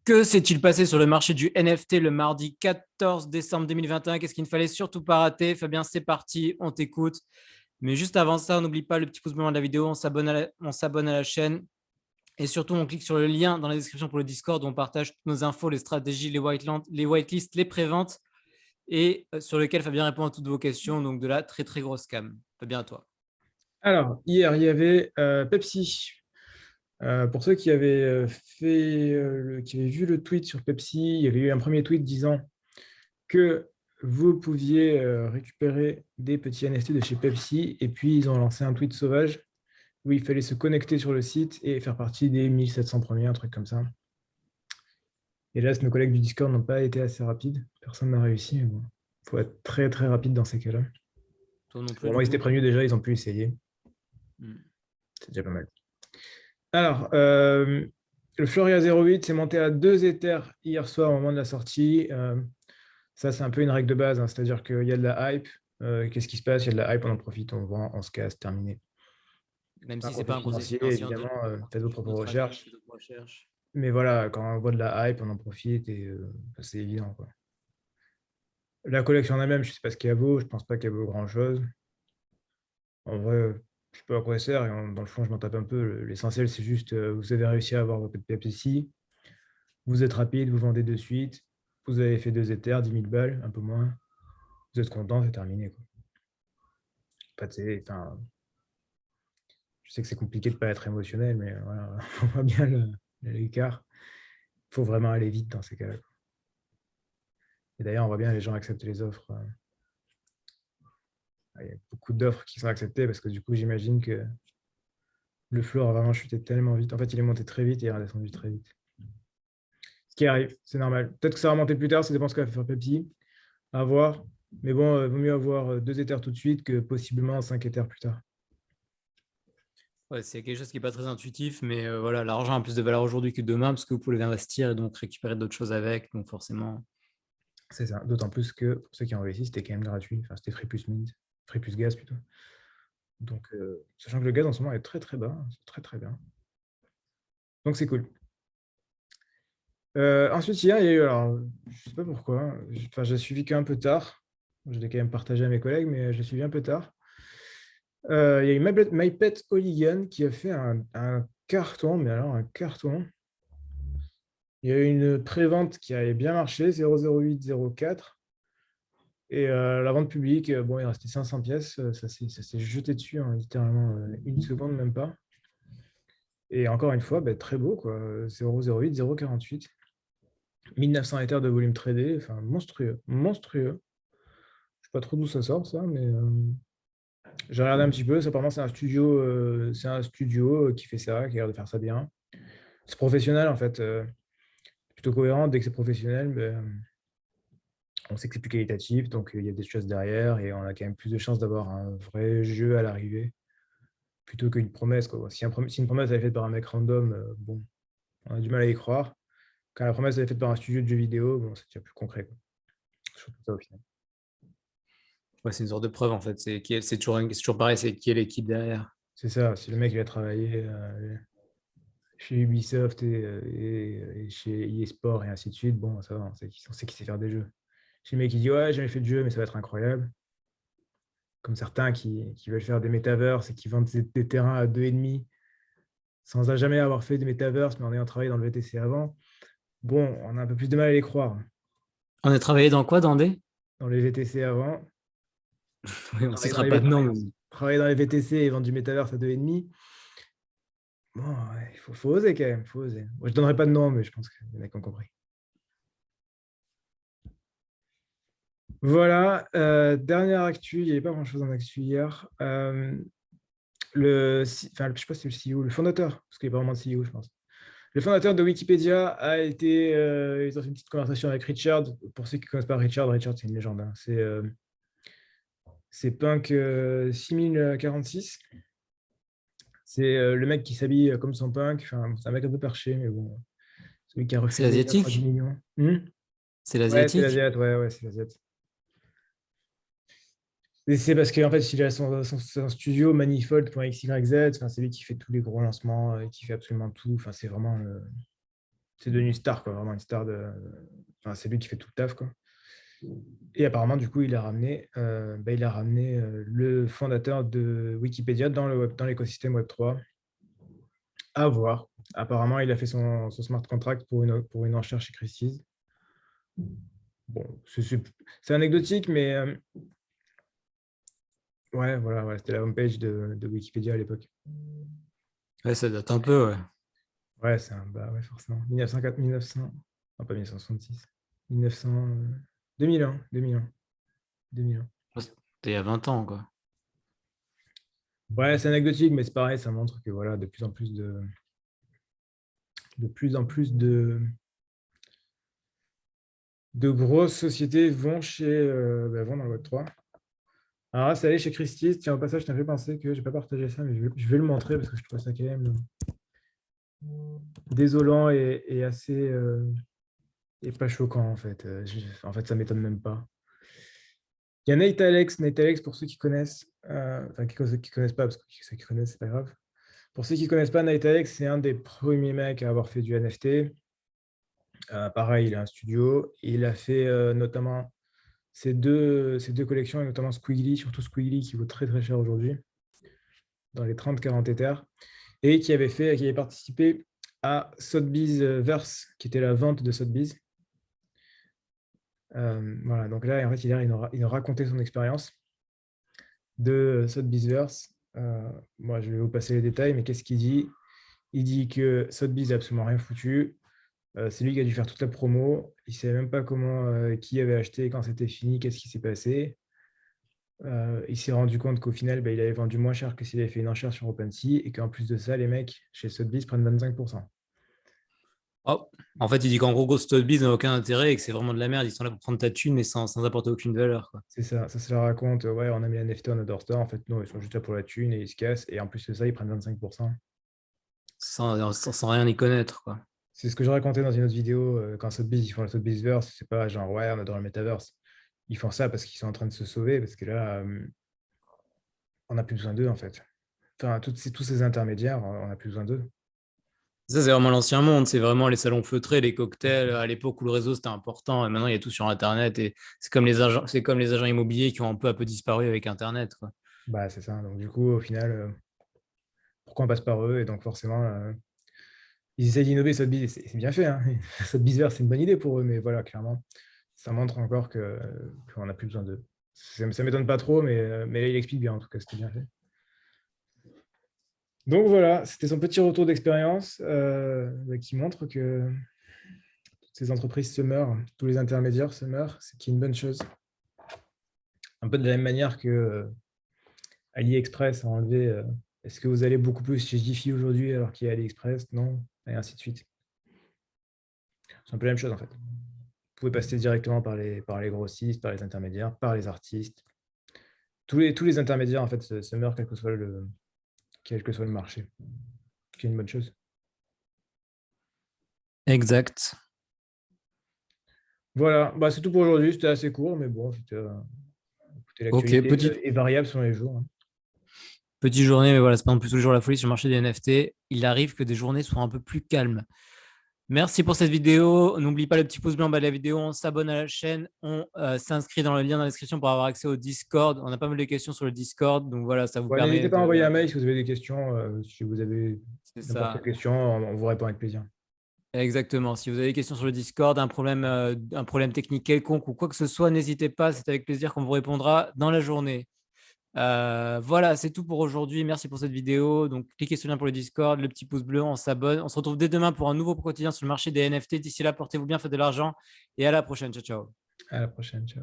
Que s'est-il passé sur le marché du NFT le mardi 14 décembre 2021? Qu'est-ce qu'il ne fallait surtout pas rater? Fabien, c'est parti, on t'écoute. Mais juste avant ça, on n'oublie pas le petit pouce bleu de la vidéo, on s'abonne à la chaîne et surtout on clique sur le lien dans la description pour le Discord où on partage toutes nos infos, les stratégies, les whitelists, les préventes et sur lequel Fabien répond à toutes vos questions. Donc de la très très grosse cam. Fabien, à toi. Alors, hier, il y avait Pepsi. Pour ceux qui avaient qui avaient vu le tweet sur Pepsi, il y avait eu un premier tweet disant que vous pouviez récupérer des petits NFT de chez Pepsi. Et puis, ils ont lancé un tweet sauvage où il fallait se connecter sur le site et faire partie des 1700 premiers, un truc comme ça. Et là, nos collègues du Discord n'ont pas été assez rapides. Personne n'a réussi. Il faut être très, très rapide dans ces cas-là. Toi non plus Pour du moi, ils étaient coup. prévenus déjà, ils ont pu essayer. Hmm. C'est déjà pas mal. Alors, le Floria 08 s'est monté à 2 Ethers hier soir au moment de la sortie. Ça, c'est un peu une règle de base, hein, c'est-à-dire qu'il y a de la hype. Qu'est-ce qui se passe? Il y a de la hype, on en profite, on vend, on se casse, terminé. Même Pas un si c'est produit pas un conseil financier, financier, évidemment, on faites vos donne juste propres notre avis, recherches. faites votre recherche. Mais voilà, quand on voit de la hype, on en profite et c'est évident, quoi. La collection en elle-même, je ne sais pas ce qu'elle vaut, je ne pense pas qu'elle vaut grand-chose. En vrai, je ne sais pas à quoi elle sert, et dans le fond, je m'en tape un peu. L'essentiel, c'est juste, vous avez réussi à avoir votre PPC. Vous êtes rapide, vous vendez de suite, vous avez fait 2 Ethers, 10 000 balles, un peu moins. Vous êtes content, c'est terminé, quoi. Pas de- enfin, je sais que c'est compliqué de ne pas être émotionnel, mais voilà, on voit bien l'écart. Il faut vraiment aller vite dans ces cas-là, quoi. Et d'ailleurs, on voit bien les gens acceptent les offres. Il y a beaucoup d'offres qui sont acceptées parce que du coup, j'imagine que le floor a vraiment chuté tellement vite. En fait, il est monté très vite et il est redescendu très vite. Ce qui arrive, c'est normal. Peut-être que ça va remonter plus tard, ça dépend ce qu'a fait faire Pepsi. À voir. Mais bon, il vaut mieux avoir 2 Ethers tout de suite que possiblement 5 Ethers plus tard. Ouais, c'est quelque chose qui n'est pas très intuitif, mais voilà, l'argent a plus de valeur aujourd'hui que demain parce que vous pouvez l'investir et donc récupérer d'autres choses avec. Donc forcément, C'est ça. D'autant plus que pour ceux qui ont réussi, c'était quand même gratuit. Enfin, c'était Free plus Mint, Free plus Gaz plutôt. Donc, sachant que le gaz en ce moment est très très bas, c'est très très bien. Donc, c'est cool. Ensuite, hier, il y a eu, alors, je ne sais pas pourquoi, enfin, j'ai suivi qu'un peu tard. Je l'ai quand même partagé à mes collègues, mais je l'ai suivi un peu tard. Il y a eu My Pet Hooligan qui a fait un carton, mais alors un carton. Il y a eu une prévente qui avait bien marché, 00804. Et la vente publique, bon, il restait 500 pièces, ça s'est jeté dessus, hein, littéralement une seconde, même pas. Et encore une fois, bah, très beau, quoi. 008, 048. 1900 Ethers de volume tradé, enfin monstrueux, monstrueux. Je sais pas trop d'où ça sort, ça, mais j'ai regardé un petit peu. Ça, apparemment, c'est un studio qui fait ça, qui a l'air de faire ça bien. C'est professionnel, en fait. Plutôt cohérent. Dès que c'est professionnel, ben, on sait que c'est plus qualitatif, donc il y a des choses derrière et on a quand même plus de chances d'avoir un vrai jeu à l'arrivée plutôt qu'une promesse, quoi. Si une promesse est faite par un mec random, bon, on a du mal à y croire. Quand la promesse est faite par un studio de jeux vidéo, bon, c'est déjà plus concret, quoi. Surtout ça au final. ouais, c'est une sorte de preuve en fait. C'est toujours pareil, c'est qui est l'équipe derrière. C'est ça, si le mec il a travaillé chez Ubisoft et chez EA Sport et ainsi de suite, bon, ça va, on sait qu'il sait faire des jeux. Chez le mec qui dit ouais, j'ai jamais fait de jeu, mais ça va être incroyable. Comme certains qui veulent faire des metaverses et qui vendent des terrains à 2,5 sans jamais avoir fait de metaverse, mais en ayant travaillé dans le VTC avant. Bon, on a un peu plus de mal à les croire. On a travaillé dans quoi, dans des? Dans les VTC avant, Oui, on ne travailler dans citera les, pas de nom. travailler dans les VTC et vendre du metaverse à 2,5, bon, ouais, faut oser quand même, faut oser. Moi, je ne donnerai pas de nom, mais je pense que les mecs ont compris. Voilà, dernière actu, il n'y avait pas grand-chose en actu hier. Enfin, je ne sais pas si c'est le CEO, le fondateur, parce qu'il n'y a pas vraiment de CEO, je pense. Le fondateur de Wikipédia a été, ils ont fait une petite conversation avec Richard. Pour ceux qui ne connaissent pas Richard, Richard c'est une légende, hein. C'est Punk 6046. C'est le mec qui s'habille comme son punk. Enfin, c'est un mec un peu perché, mais bon, celui qui a C'est refusé une offre à 10 l'asiatique? millions. C'est Ouais, c'est l'asiatique? l'Asiate, ouais, c'est l'Asiate. Et c'est parce qu'en fait, il a son studio manifold.xyz. Enfin, c'est lui qui fait tous les gros lancements, qui fait absolument tout. Enfin, c'est vraiment c'est devenu une star, quoi, vraiment une star de. Enfin, c'est lui qui fait tout le taf, quoi. Et apparemment, du coup, il a ramené le fondateur de Wikipédia dans l'écosystème Web3. À voir. Apparemment, il a fait son smart contract pour une enchère chez Christie's. Bon, c'est anecdotique, mais ouais, voilà, ouais, c'était la homepage de Wikipédia à l'époque. Ouais, ça date un peu, ouais. Ouais, bah ouais, forcément. 1904, 1900, non, pas 1966, 1900, 2001, 2001, 2001. C'était il y a 20 ans, quoi. Ouais, c'est anecdotique, mais c'est pareil, ça montre que voilà, de plus en plus de grosses sociétés vont dans le Web3. Alors là, c'est allé chez Christie's. Tiens, au passage, je t'ai fait penser que je n'ai pas partagé ça, mais je vais le montrer parce que je trouve ça quand même désolant et assez et pas choquant en fait. En fait, ça m'étonne même pas. Il y a Nate Alex. Nate Alex, pour ceux qui connaissent, enfin ceux qui connaissent pas, parce que ceux qui connaissent, c'est pas grave. Pour ceux qui connaissent pas, Nate Alex, c'est un des premiers mecs à avoir fait du NFT. Pareil, il a un studio. Il a fait notamment ces deux collections, et notamment Squiggly, surtout Squiggly, qui vaut très très cher aujourd'hui, dans les 30-40 Ethers, et qui avait participé à Sotheby's Verse, qui était la vente de Sotheby's. Voilà, donc là, en fait, il nous racontait son expérience de Sotheby's Verse. Moi, je vais vous passer les détails, mais qu'est-ce qu'il dit? Il dit que Sotheby's n'a absolument rien foutu. C'est lui qui a dû faire toute la promo. Il ne savait même pas qui avait acheté, quand c'était fini, qu'est-ce qui s'est passé. Il s'est rendu compte qu'au final, il avait vendu moins cher que s'il avait fait une enchère sur OpenSea et qu'en plus de ça, les mecs chez Sotheby's prennent 25%. Oh. En fait, il dit qu'en gros, Sotheby's n'a aucun intérêt et que c'est vraiment de la merde. Ils sont là pour prendre ta thune, mais sans apporter aucune valeur, quoi. C'est ça, ça se la raconte. Ouais, on a mis un NFT, on adore ça. En fait, non, ils sont juste là pour la thune et ils se cassent. Et en plus de ça, ils prennent 25%. Sans rien y connaître, quoi. C'est ce que je racontais dans une autre vidéo. Quand Sotheby's, ils font le Sotheby's-verse, c'est pas genre, ouais, on adore le metaverse. Ils font ça parce qu'ils sont en train de se sauver, parce que là, on n'a plus besoin d'eux, en fait. Enfin, tous ces intermédiaires, on n'a plus besoin d'eux. Ça, c'est vraiment l'ancien monde. C'est vraiment les salons feutrés, les cocktails. À l'époque où le réseau, c'était important. Et maintenant, il y a tout sur Internet. Et c'est comme les agents immobiliers qui ont un peu à peu disparu avec Internet, quoi. Bah, c'est ça. Donc, du coup, au final, pourquoi on passe par eux? Et donc, forcément, ils essaient d'innover Sotheby's. C'est bien fait, hein. Sotheby's-verse, c'est une bonne idée pour eux, mais voilà, clairement, ça montre encore qu'on n'a plus besoin d'eux. Ça ne m'étonne pas trop, mais là, il explique bien, en tout cas, c'était bien fait. Donc voilà, c'était son petit retour d'expérience qui montre que toutes ces entreprises se meurent, tous les intermédiaires se meurent, ce qui est une bonne chose. Un peu de la même manière que AliExpress a enlevé. Est-ce que vous allez beaucoup plus chez Jiffy aujourd'hui alors qu'il y a AliExpress? Non, et ainsi de suite. C'est un peu la même chose en fait. Vous pouvez passer directement par les grossistes, par les intermédiaires, par les artistes. Tous les intermédiaires en fait se meurent quel que soit le marché. C'est une bonne chose. Exact. Voilà, bah, c'est tout pour aujourd'hui. C'était assez court, mais bon, écoutez, Ok, l'actualité est variable selon les jours, hein. petite journée, mais voilà, c'est pas non plus tous les jours la folie sur le marché des NFT. Il arrive que des journées soient un peu plus calmes. Merci pour cette vidéo. N'oublie pas le petit pouce blanc en bas de la vidéo. On s'abonne à la chaîne. On s'inscrit dans le lien dans la description pour avoir accès au Discord. On a pas mal de questions sur le Discord. Donc voilà, ça vous Ouais, permet n'hésitez pas à de. envoyer un mail si vous avez des questions. Si vous avez C'est n'importe ça. quelle question, on vous répond avec plaisir. Exactement. Si vous avez des questions sur le Discord, un problème technique quelconque ou quoi que ce soit, n'hésitez pas. C'est avec plaisir qu'on vous répondra dans la journée. Voilà, c'est tout pour aujourd'hui. Merci pour cette vidéo. Donc, cliquez sur le lien pour le Discord, le petit pouce bleu, on s'abonne. On se retrouve dès demain pour un nouveau quotidien sur le marché des NFT. D'ici là, portez-vous bien, faites de l'argent et à la prochaine. Ciao, ciao. À la prochaine. Ciao.